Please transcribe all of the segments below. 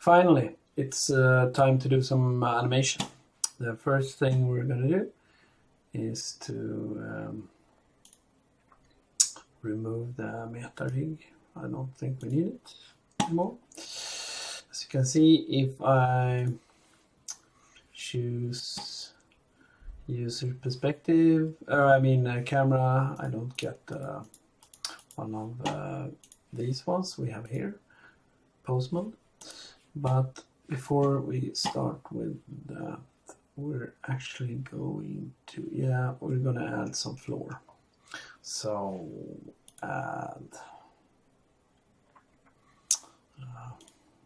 finally, it's time to do some animation. The first thing we're going to do is to remove the meta rig. I don't think we need it anymore. As you can see, if I choose user perspective, camera, I don't get one of these ones we have here, pose mode. But before we start with that, we're actually going to, we're gonna add some floor. So add,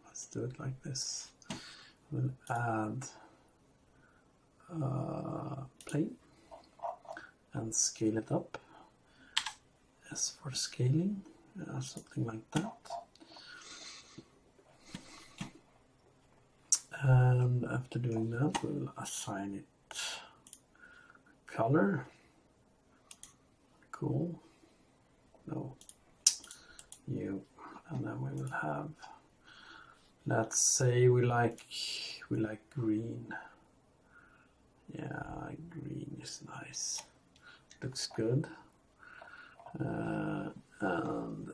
let's do it like this. We'll add plane and scale it up. S for scaling, something like that. And after doing that, we'll assign it color. Cool. No. New. And then we will have, let's say we like green. Yeah, green is nice. Looks good. And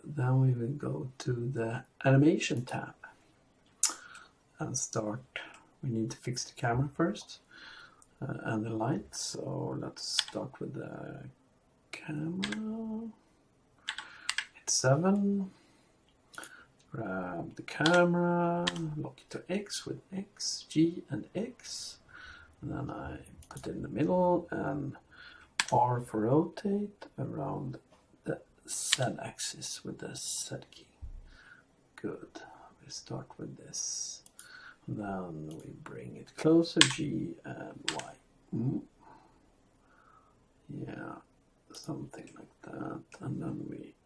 then we will go to the animation tab and start. We need to fix the camera first and the light. So let's start with the camera. Hit 7. Grab the camera, lock it to X with X, G, and X. And then I put it in the middle and R for rotate around the Z axis with the Z key. Good. We start with this. Then we bring it closer, G and Y. Yeah, something like that. And then we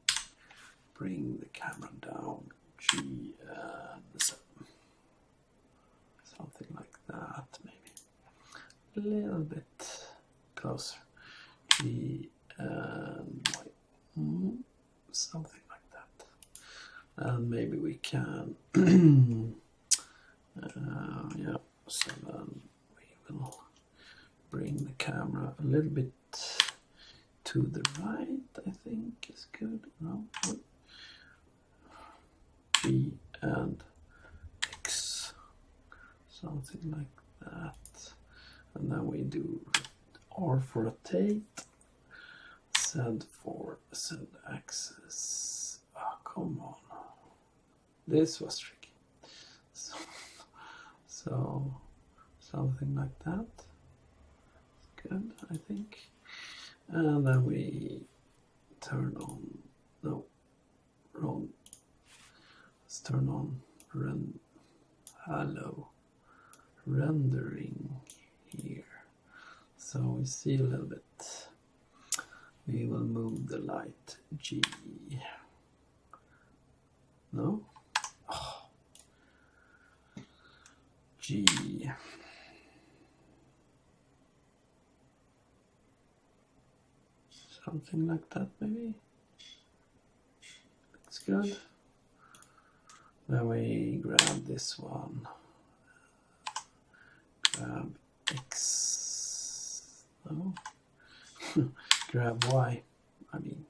bring the camera down, G and Z. Something like that, maybe. A little bit closer. G and Y. Something like that. And maybe we can so then we will bring the camera a little bit to the right, I think is good. No, G and X, something like that. And then we do R for rotate, Z for Z axis. Oh, come on. This was tricky. So something like that. Good, I think. And then we turn on, no, wrong. Let's turn on rendering here. So we see a little bit. We will move the light G. No? Oh. G. Something like that, maybe. Looks good. Then we grab this one. Grab X. No. Grab Y. I mean,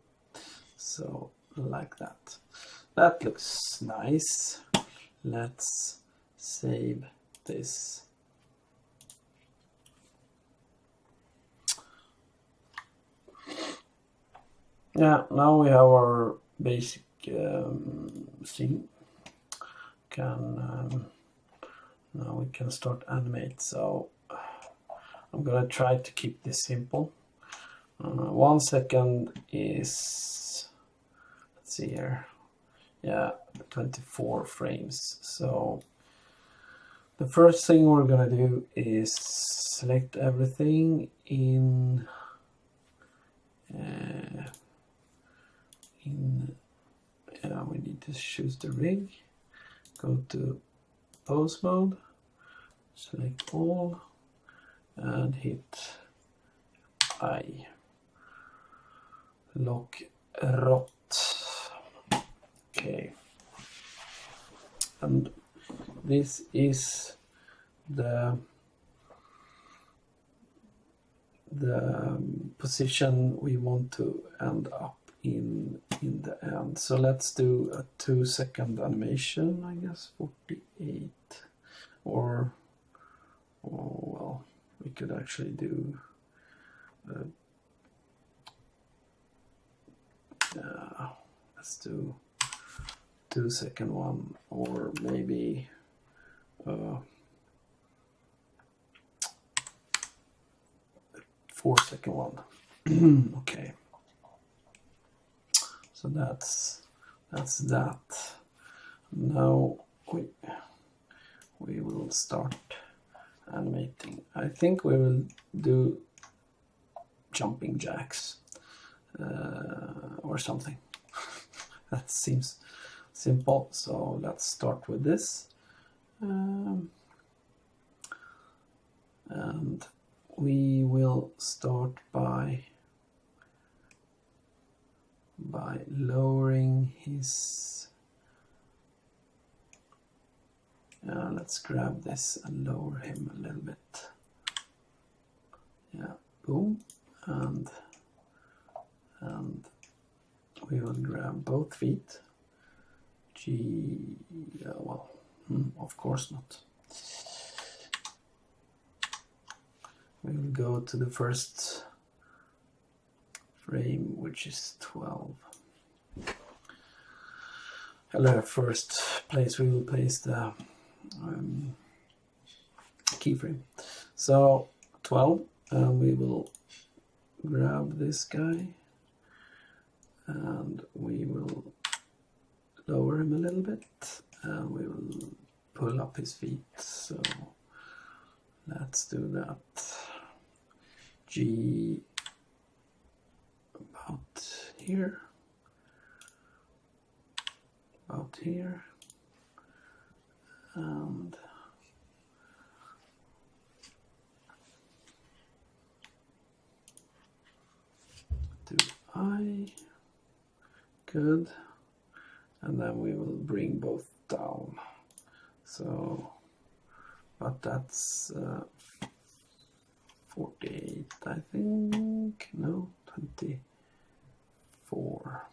so like that. That looks nice. Let's save this. Yeah, now we have our basic scene. Now we can start animate. So I'm gonna try to keep this simple. 1 second is, let's see here, yeah, 24 frames. So the first thing we're gonna do is select everything in we need to choose the rig, go to pose mode, select all, and hit I. Lock rot. Okay. And this is the position we want to end up in the end. So let's do a 2-second animation, I guess 48, or well, we could actually do let's do 2-second one, or maybe 4-second one. Okay, so that's that. Now we will start animating. I think we will do jumping jacks or something. That seems simple. So let's start with this, and we will start by lowering his. Let's grab this and lower him a little bit. Yeah, boom, and we will grab both feet. Well, of course not. We will go to the first frame, which is 12. Hello, first place we will place the keyframe. So 12, and we will grab this guy and we will lower him a little bit, and we will pull up his feet. So let's do that. G about here, and do I. Good. And then we will bring both down. So, but that's 48, I think. No, 24.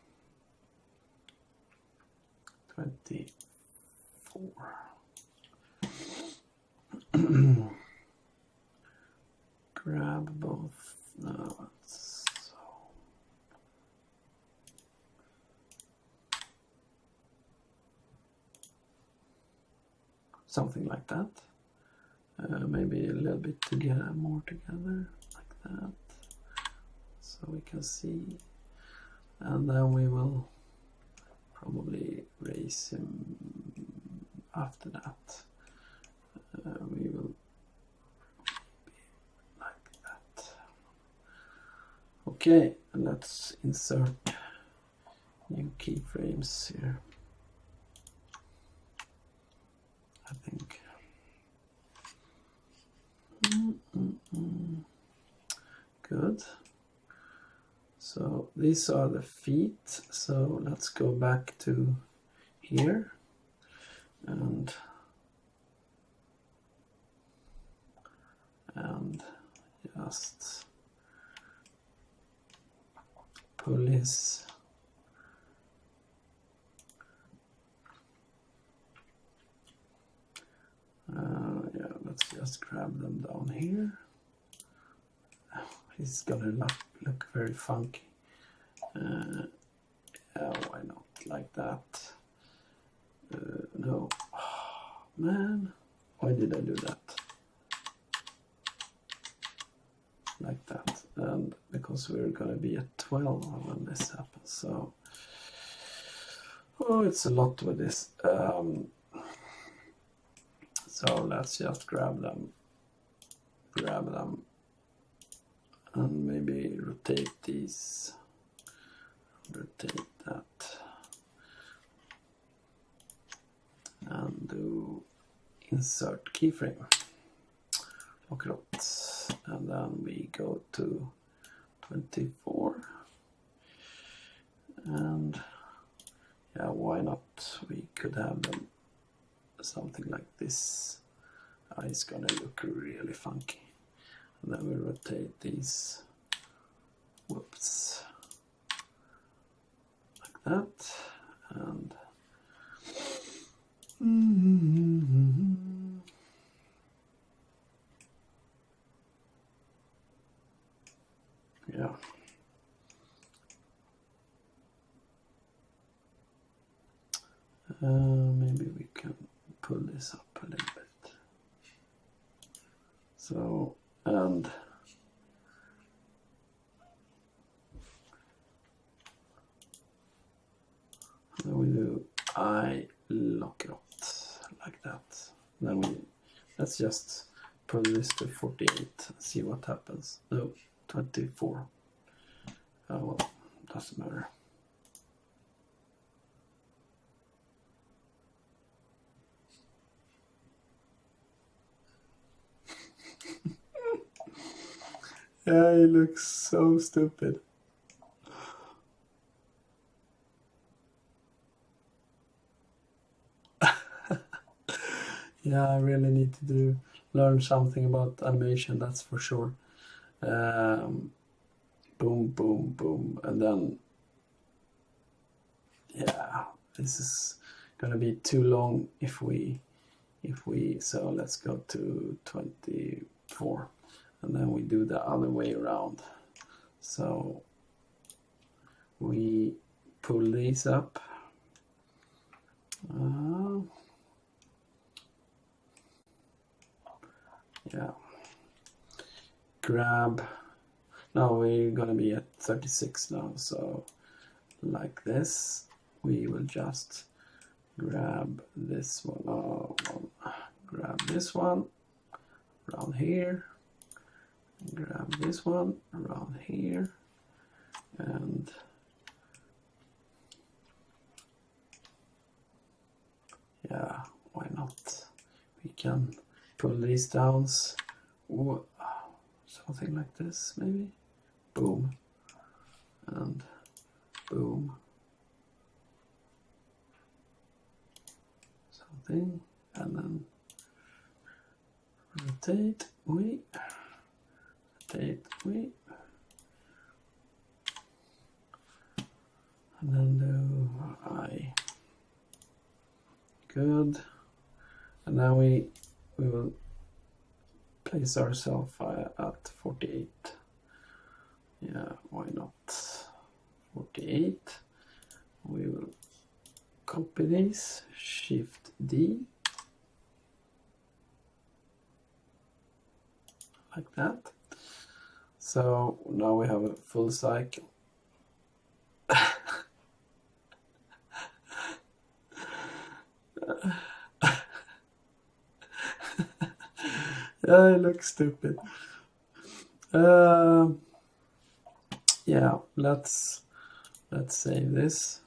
24. Grab both. No, it's something like that. Maybe a little bit more together, like that, so we can see. And then we will probably raise him after that. We will be like that. Okay, and let's insert new keyframes here. I think. Good. So these are the feet. So let's go back to here and just pull his yeah, let's just grab them down here. He's gonna look very funky. Yeah, why not like that? No, oh, man, why did I do that? Like that, and because we're gonna be at 12 when this happens, so oh, it's a lot with this. So let's just grab them, and maybe rotate these, rotate that, and do insert keyframe. Okay, and then we go to 24, and yeah, why not? We could have them something like this. It's gonna look really funky. And then we rotate these, whoops, like that, and yeah. Maybe we can pull this up a little bit. So, and then we do I lock it out like that. Then let's just pull this to 48 and see what happens. No, 24. Oh well, doesn't matter. Yeah, he looks so stupid. Yeah, I really need to learn something about animation, that's for sure. Boom, boom, boom, and then yeah, this is gonna be too long if we so let's go to 24, and then we do the other way around. So we pull these up. Yeah, grab, now we're gonna be at 36 now, so like this, we will just grab this one, grab this one around here, grab this one around here, and yeah, why not? We can pull these down, something like this maybe, boom, and boom, something, and then rotate, rotate, and then do I. Good. And now we will place ourselves at 48. Yeah, why not? 48. We will copy these, Shift D, like that. So now we have a full cycle. Yeah, it looks stupid. Yeah, let's save this.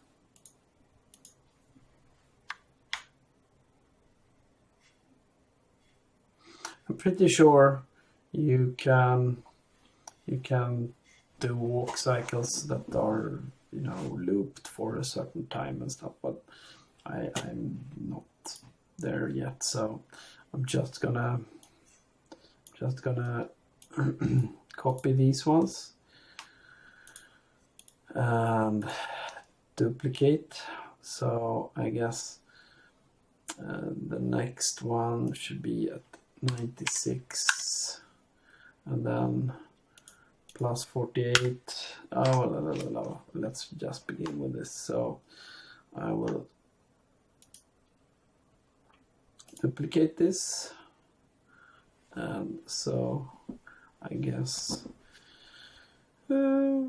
I'm pretty sure you can do walk cycles that are, you know, looped for a certain time and stuff, but I'm not there yet, so I'm just gonna copy these ones and duplicate. So I guess the next one should be at 96, and then plus 48. Oh, let's just begin with this. So I will duplicate this, and so I guess 8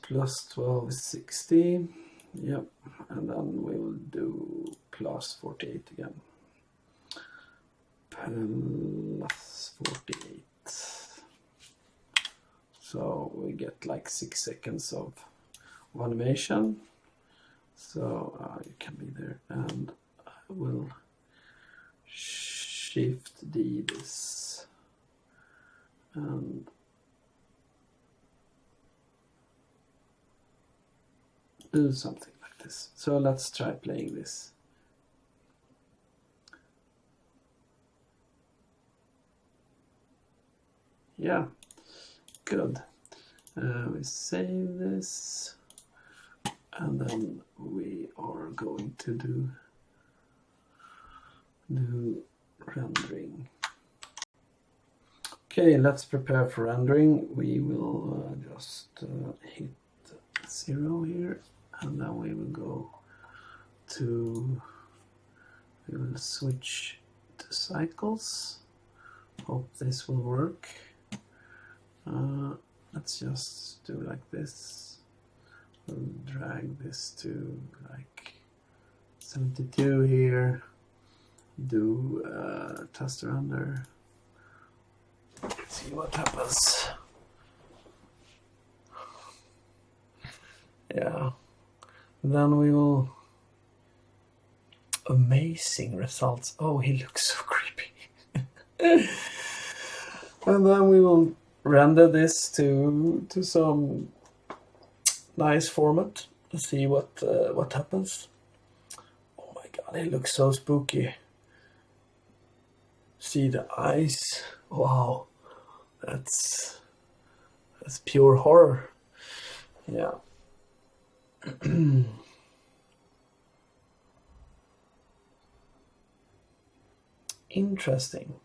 plus 12 is 60. Yep, and then we will do plus 48 again. Plus 48. So we get like 6 seconds of animation. So it can be there, and I will Shift D this and do something like this. So let's try playing this. yeah, good. We save this, and then we are going to do rendering. Okay, let's prepare for rendering. We will just hit 0 here, and then we will go to, we will switch to cycles. Hope this will work. Let's just do like this. We'll drag this to like 72 here. Do test render. See what happens. Yeah. Then we will. Amazing results. Oh, he looks so creepy. And then we will render this to some nice format to see what happens. Oh my god, he looks so spooky. See the eyes. Wow, that's pure horror. Yeah. Interesting.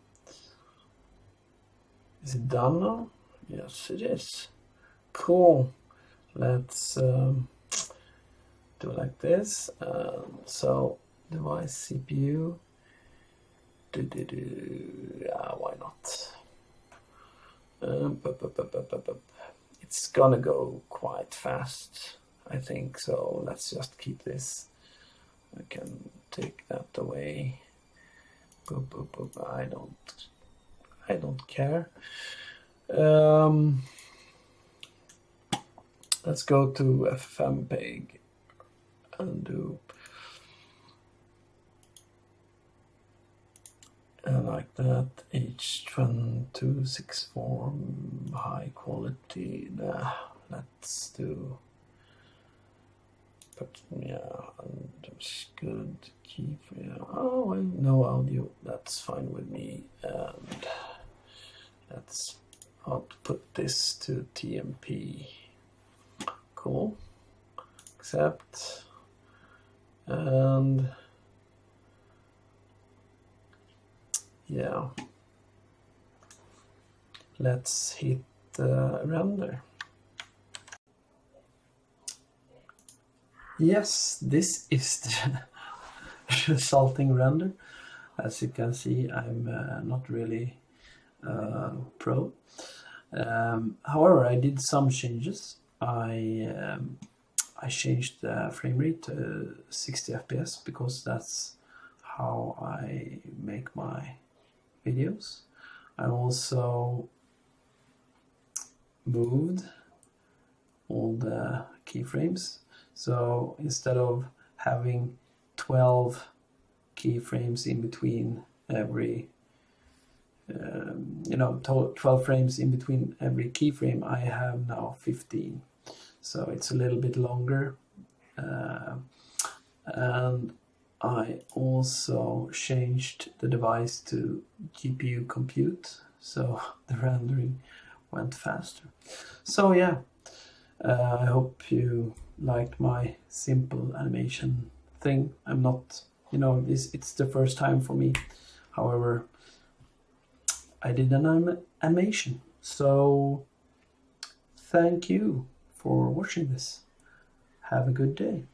Is it done now? Yes, it is. Cool. Let's do it like this. So device CPU. Yeah, why not? It's gonna go quite fast, I think. So let's just keep this. I can take that away. I don't care. Let's go to FFmpeg and do like that. H.264 high quality. Nah, let's do. But yeah, and just good keyframe. Oh, well, no audio. That's fine with me. And let's output this to TMP. Cool. Accept. And yeah, let's hit render. Yes, this is the resulting render. As you can see, I'm not really pro. However, I did some changes. I changed the frame rate to 60 FPS because that's how I make my videos. I also moved all the keyframes. So instead of having 12 keyframes in between every 12 frames in between every keyframe, I have now 15. So it's a little bit longer. And I also changed the device to GPU compute, so the rendering went faster. So yeah, I hope you liked my simple animation thing. I'm not, it's the first time for me. However, I did an animation. So thank you for watching this. Have a good day.